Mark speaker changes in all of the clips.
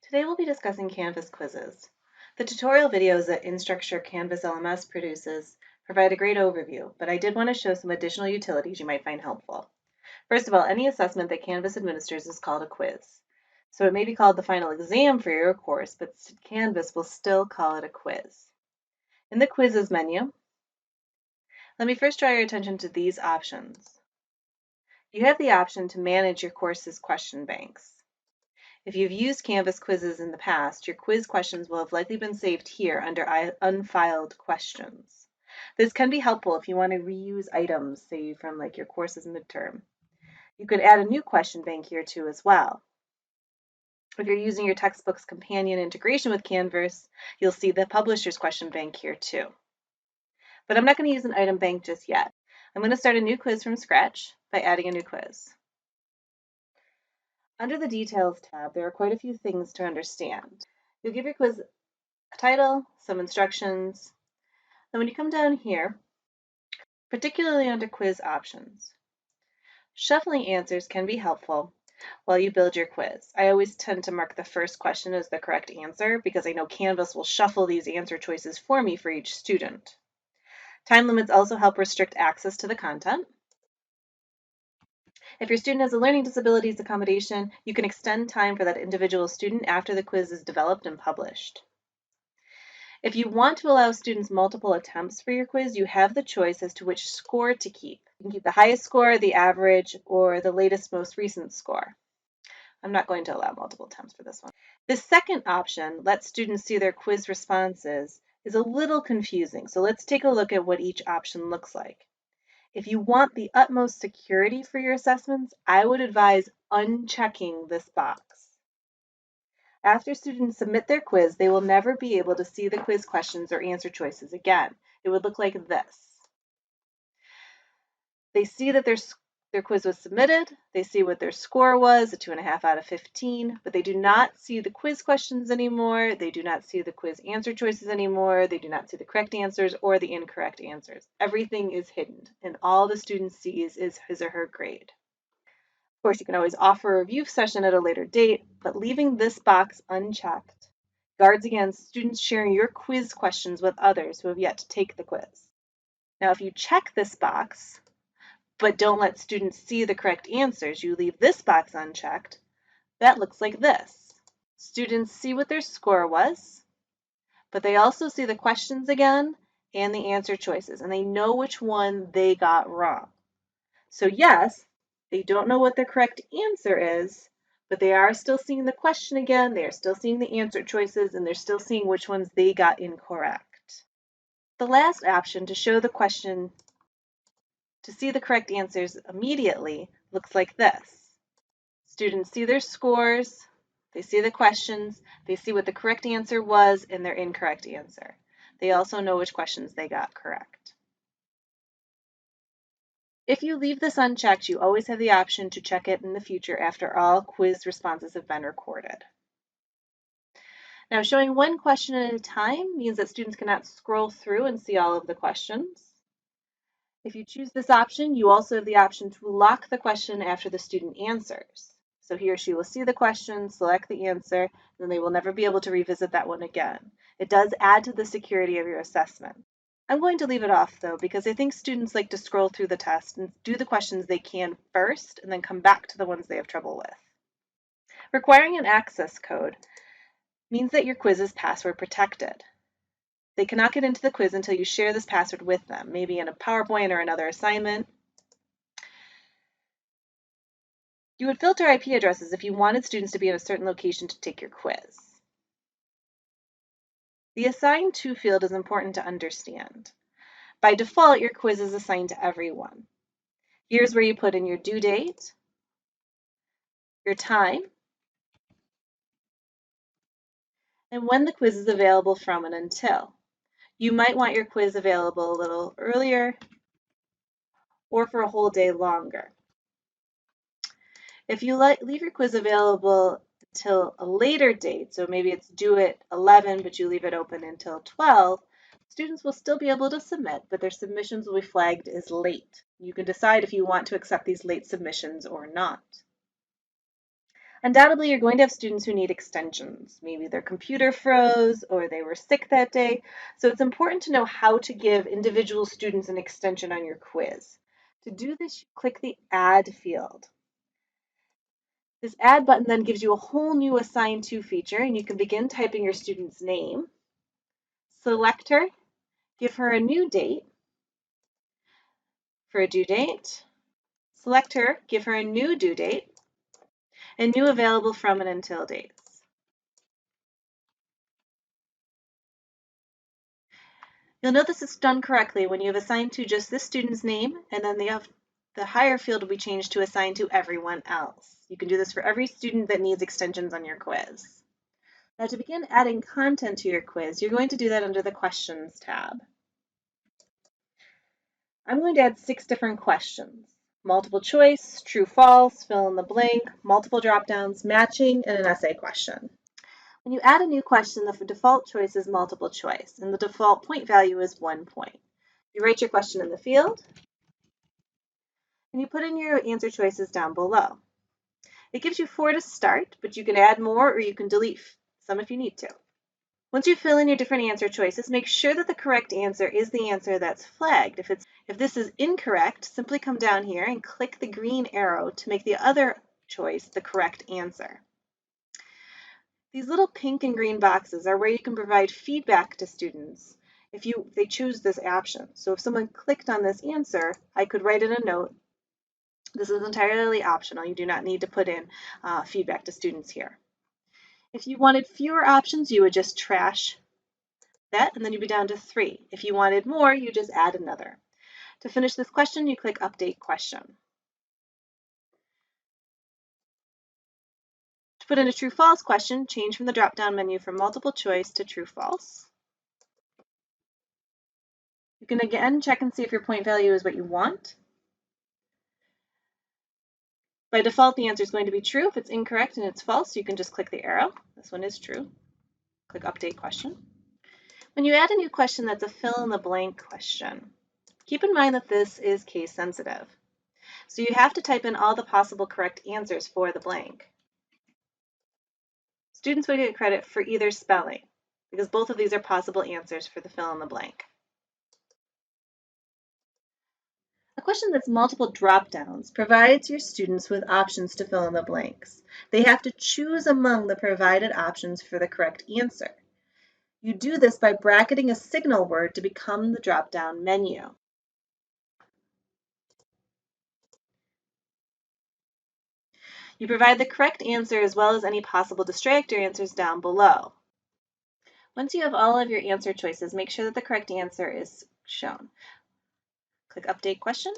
Speaker 1: Today we'll be discussing Canvas quizzes. The tutorial videos that Instructure Canvas LMS produces provide a great overview, but I did want to show some additional utilities you might find helpful. First of all, any assessment that Canvas administers is called a quiz. So it may be called the final exam for your course, but Canvas will still call it a quiz. In the Quizzes menu, let me first draw your attention to these options. You have the option to manage your course's question banks. If you've used Canvas quizzes in the past, your quiz questions will have likely been saved here under unfiled questions. This can be helpful if you want to reuse items, say from like your course's midterm. You could add a new question bank here too as well. If you're using your textbook's companion integration with Canvas, you'll see the publisher's question bank here too. But I'm not going to use an item bank just yet. I'm going to start a new quiz from scratch by adding a new quiz. Under the Details tab, there are quite a few things to understand. You'll give your quiz a title, some instructions. Then when you come down here, particularly under Quiz Options, shuffling answers can be helpful while you build your quiz. I always tend to mark the first question as the correct answer because I know Canvas will shuffle these answer choices for me for each student. Time limits also help restrict access to the content. If your student has a learning disabilities accommodation, you can extend time for that individual student after the quiz is developed and published. If you want to allow students multiple attempts for your quiz, you have the choice as to which score to keep. You can keep the highest score, the average, or the latest, most recent score. I'm not going to allow multiple attempts for this one. The second option, let students see their quiz responses, is a little confusing. So let's take a look at what each option looks like. If you want the utmost security for your assessments, I would advise unchecking this box. After students submit their quiz, they will never be able to see the quiz questions or answer choices again. It would look like this. They see that their quiz was submitted, they see what their score was, a 2.5 out of 15, but they do not see the quiz questions anymore, they do not see the quiz answer choices anymore, they do not see the correct answers or the incorrect answers. Everything is hidden, and all the student sees is his or her grade. Of course, you can always offer a review session at a later date, but leaving this box unchecked guards against students sharing your quiz questions with others who have yet to take the quiz. Now, if you check this box, but don't let students see the correct answers, you leave this box unchecked, that looks like this. Students see what their score was, but they also see the questions again and the answer choices, and they know which one they got wrong. So yes, they don't know what the correct answer is, but they are still seeing the question again, they are still seeing the answer choices, and they're still seeing which ones they got incorrect. The last option, to show the question to see the correct answers immediately, looks like this. Students see their scores, they see the questions, they see what the correct answer was and their incorrect answer. They also know which questions they got correct. If you leave this unchecked, you always have the option to check it in the future after all quiz responses have been recorded. Now, showing one question at a time means that students cannot scroll through and see all of the questions. If you choose this option, you also have the option to lock the question after the student answers. So he or she will see the question, select the answer, and then they will never be able to revisit that one again. It does add to the security of your assessment. I'm going to leave it off though, because I think students like to scroll through the test and do the questions they can first and then come back to the ones they have trouble with. Requiring an access code means that your quiz is password protected. They cannot get into the quiz until you share this password with them, maybe in a PowerPoint or another assignment. You would filter IP addresses if you wanted students to be in a certain location to take your quiz. The Assign To field is important to understand. By default, your quiz is assigned to everyone. Here's where you put in your due date, your time, and when the quiz is available from and until. You might want your quiz available a little earlier or for a whole day longer. If you leave your quiz available until a later date, so maybe it's due at 11, but you leave it open until 12, students will still be able to submit, but their submissions will be flagged as late. You can decide if you want to accept these late submissions or not. Undoubtedly, you're going to have students who need extensions. Maybe their computer froze or they were sick that day. So it's important to know how to give individual students an extension on your quiz. To do this, click the Add field. This Add button then gives you a whole new Assign To feature, and you can begin typing your student's name. Select her, give her a new date for a due date. Select her, give her a new due date, and new available from and until dates. You'll note this is done correctly when you have assigned to just this student's name, and then the higher field will be changed to assign to everyone else. You can do this for every student that needs extensions on your quiz. Now to begin adding content to your quiz, you're going to do that under the Questions tab. I'm going to add 6 different questions: multiple choice, true, false, fill in the blank, multiple drop-downs, matching, and an essay question. When you add a new question, the default choice is multiple choice, and the default point value is 1 point. You write your question in the field, and you put in your answer choices down below. It gives you 4 to start, but you can add more or you can delete some if you need to. Once you fill in your different answer choices, make sure that the correct answer is the answer that's flagged. If this is incorrect, simply come down here and click the green arrow to make the other choice the correct answer. These little pink and green boxes are where you can provide feedback to students if they choose this option. So if someone clicked on this answer, I could write in a note. This is entirely optional. You do not need to put in feedback to students here. If you wanted fewer options, you would just trash that, and then you'd be down to 3. If you wanted more, you just add another. To finish this question, you click Update Question. To put in a true-false question, change from the drop-down menu from multiple choice to true-false. You can again check and see if your point value is what you want. By default, the answer is going to be true. If it's incorrect and it's false, you can just click the arrow. This one is true. Click Update Question. When you add a new question that's a fill-in-the-blank question, keep in mind that this is case sensitive. So you have to type in all the possible correct answers for the blank. Students would get credit for either spelling, because both of these are possible answers for the fill-in-the-blank. A question that's multiple drop-downs provides your students with options to fill in the blanks. They have to choose among the provided options for the correct answer. You do this by bracketing a signal word to become the drop-down menu. You provide the correct answer as well as any possible distractor answers down below. Once you have all of your answer choices, make sure that the correct answer is shown. Click Update Question.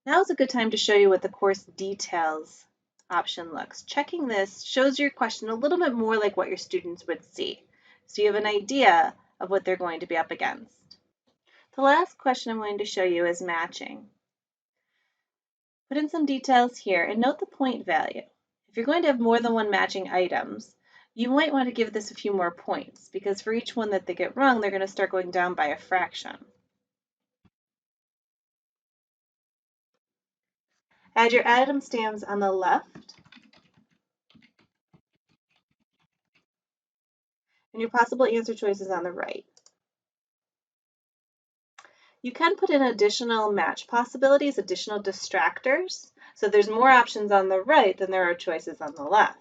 Speaker 1: Now is a good time to show you what the course details option looks. Checking this shows your question a little bit more like what your students would see, so you have an idea of what they're going to be up against. The last question I'm going to show you is matching. Put in some details here and note the point value. If you're going to have more than one matching items, you might want to give this a few more points, because for each one that they get wrong, they're going to start going down by a fraction. Add your item stamps on the left and your possible answer choices on the right. You can put in additional match possibilities, additional distractors, so there's more options on the right than there are choices on the left.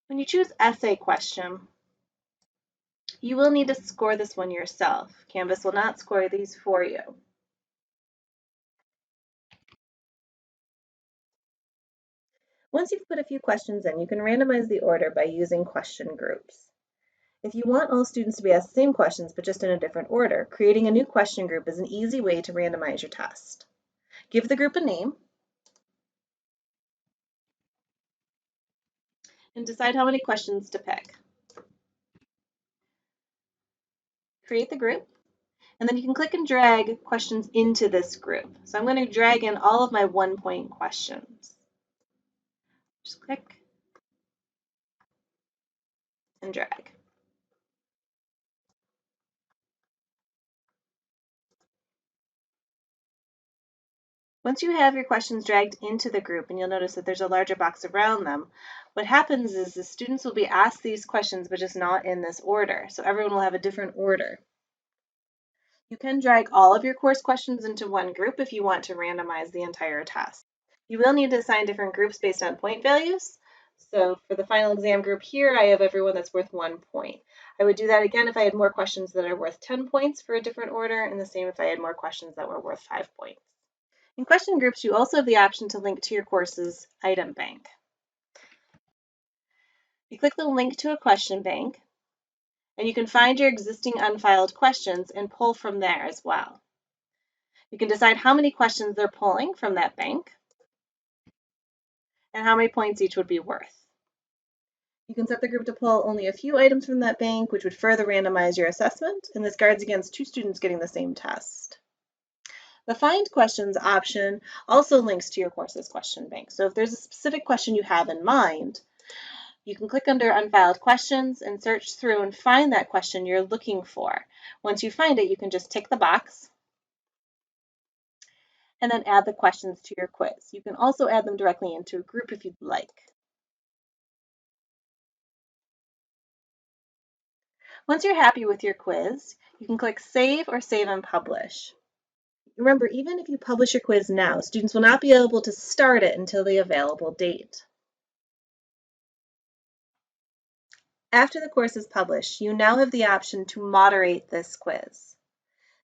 Speaker 1: When you choose essay question, you will need to score this one yourself. Canvas will not score these for you. Once you've put a few questions in, you can randomize the order by using question groups. If you want all students to be asked the same questions but just in a different order, creating a new question group is an easy way to randomize your test. Give the group a name and decide how many questions to pick. Create the group, and then you can click and drag questions into this group. So I'm going to drag in all of my 1-point questions. Just click and drag. Once you have your questions dragged into the group, and you'll notice that there's a larger box around them, what happens is the students will be asked these questions, but just not in this order. So everyone will have a different order. You can drag all of your course questions into one group if you want to randomize the entire test. You will need to assign different groups based on point values. So for the final exam group here, I have everyone that's worth 1 point. I would do that again if I had more questions that are worth 10 points for a different order, and the same if I had more questions that were worth 5 points. In question groups, you also have the option to link to your course's item bank. You click the link to a question bank, and you can find your existing unfiled questions and pull from there as well. You can decide how many questions they're pulling from that bank and how many points each would be worth. You can set the group to pull only a few items from that bank, which would further randomize your assessment, and this guards against 2 students getting the same test. The Find Questions option also links to your course's question bank. So if there's a specific question you have in mind, you can click under Unfiled Questions and search through and find that question you're looking for. Once you find it, you can just tick the box and then add the questions to your quiz. You can also add them directly into a group if you'd like. Once you're happy with your quiz, you can click Save or Save and Publish. Remember, even if you publish your quiz now, students will not be able to start it until the available date. After the course is published, you now have the option to moderate this quiz.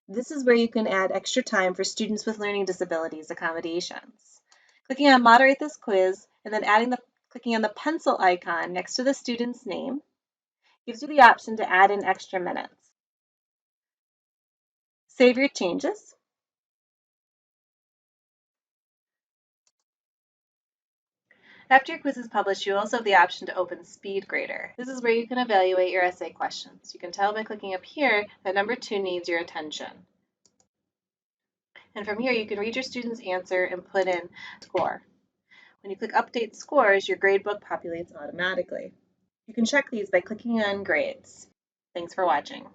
Speaker 1: This is where you can add extra time for students with learning disabilities accommodations. Clicking on Moderate this quiz and then clicking on the pencil icon next to the student's name gives you the option to add in extra minutes. Save your changes. After your quiz is published, you also have the option to open SpeedGrader. This is where you can evaluate your essay questions. You can tell by clicking up here that number 2 needs your attention. And from here, you can read your student's answer and put in score. When you click Update Scores, your gradebook populates automatically. You can check these by clicking on Grades. Thanks for watching.